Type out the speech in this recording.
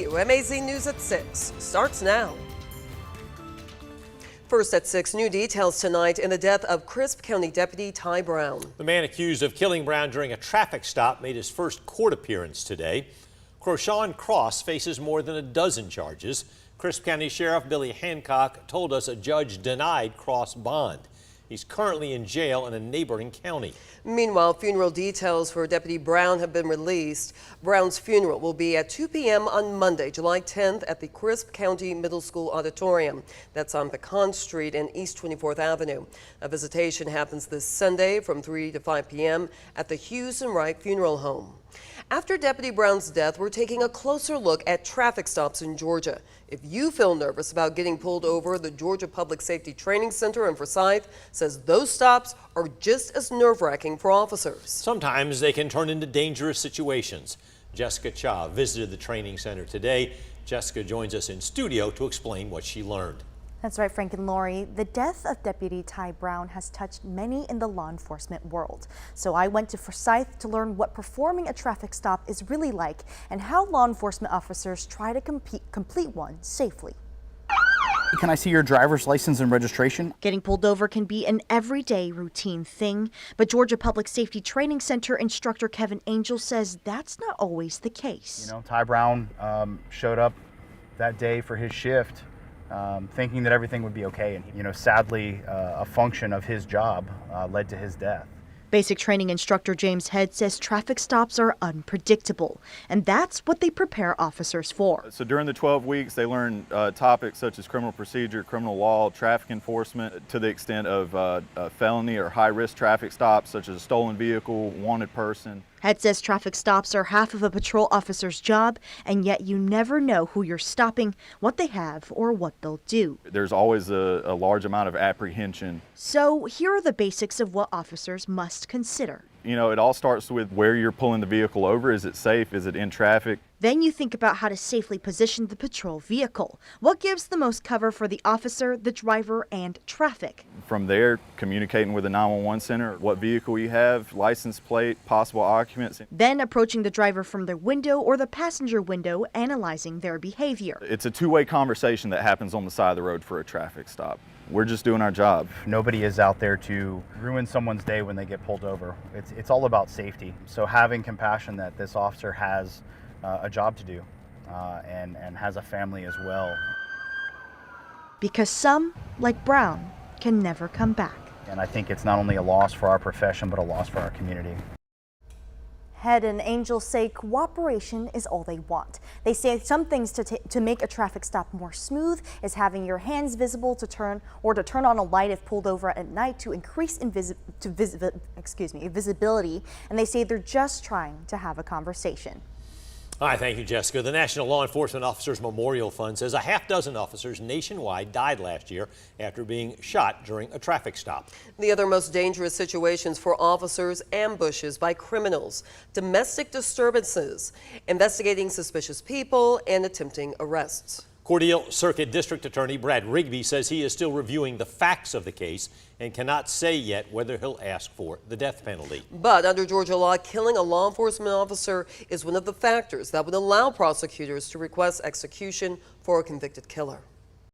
you. MAZ News at 6 starts now. First at 6, new details tonight in the death of Crisp County Deputy Tyee Browne. The man accused of killing Browne during a traffic stop made his first court appearance today. Croshawn Cross faces more than a dozen charges. Crisp County Sheriff Billy Hancock told us a judge denied Cross bond. He's currently in jail in a neighboring county. Meanwhile, funeral details for Deputy Browne have been released. Browne's funeral will be at 2 p.m. on Monday, July 10th at the Crisp County Middle School Auditorium. That's on Pecan Street and East 24th Avenue. A visitation happens this Sunday from 3 to 5 p.m. at the Hughes and Wright Funeral Home. After Deputy Browne's death, we're taking a closer look at traffic stops in Georgia. If you feel nervous about getting pulled over, the Georgia Public Safety Training Center in Forsyth says those stops are just as nerve-wracking for officers. Sometimes they can turn into dangerous situations. Jessica Cha visited the training center today. Jessica joins us in studio to explain what she learned. That's right, Frank and Lori. The death of Deputy Tyee Browne has touched many in the law enforcement world. So I went to Forsyth to learn what performing a traffic stop is really like and how law enforcement officers try to complete one safely. Can I see your driver's license and registration? Getting pulled over can be an everyday routine thing, but Georgia Public Safety Training Center instructor Kevin Angel says that's not always the case. You know, Tyee Browne showed up that day for his shift thinking that everything would be okay. And, you know, sadly, a function of his job led to his death. Basic training instructor James Head says traffic stops are unpredictable, and that's what they prepare officers for. So during the 12 weeks, they learn topics such as criminal procedure, criminal law, traffic enforcement, to the extent of felony or high-risk traffic stops such as a stolen vehicle, wanted person. Head says traffic stops are half of a patrol officer's job, and yet you never know who you're stopping, what they have, or what they'll do. There's always a large amount of apprehension. So here are the basics of what officers must consider. You know, it all starts with where you're pulling the vehicle over. Is it safe? Is it in traffic? Then you think about how to safely position the patrol vehicle. What gives the most cover for the officer, the driver, and traffic? From there, communicating with the 911 center, what vehicle you have, license plate, possible occupants. Then approaching the driver from their window or the passenger window, analyzing their behavior. It's a two-way conversation that happens on the side of the road for a traffic stop. We're just doing our job. Nobody is out there to ruin someone's day when they get pulled over. It's all about safety. So having compassion that this officer has a job to do and has a family as well. Because some, like Browne, can never come back. And I think it's not only a loss for our profession, but a loss for our community. Head and Angel say cooperation is all they want. They say some things to make a traffic stop more smooth is having your hands visible to turn on a light if pulled over at night to increase visibility. And they say they're just trying to have a conversation. All right, thank you, Jessica. The National Law Enforcement Officers Memorial Fund says a half-dozen officers nationwide died last year after being shot during a traffic stop. The other most dangerous situations for officers: ambushes by criminals, domestic disturbances, investigating suspicious people, and attempting arrests. Cordele Circuit District Attorney Brad Rigby says he is still reviewing the facts of the case and cannot say yet whether he'll ask for the death penalty. But under Georgia law, killing a law enforcement officer is one of the factors that would allow prosecutors to request execution for a convicted killer.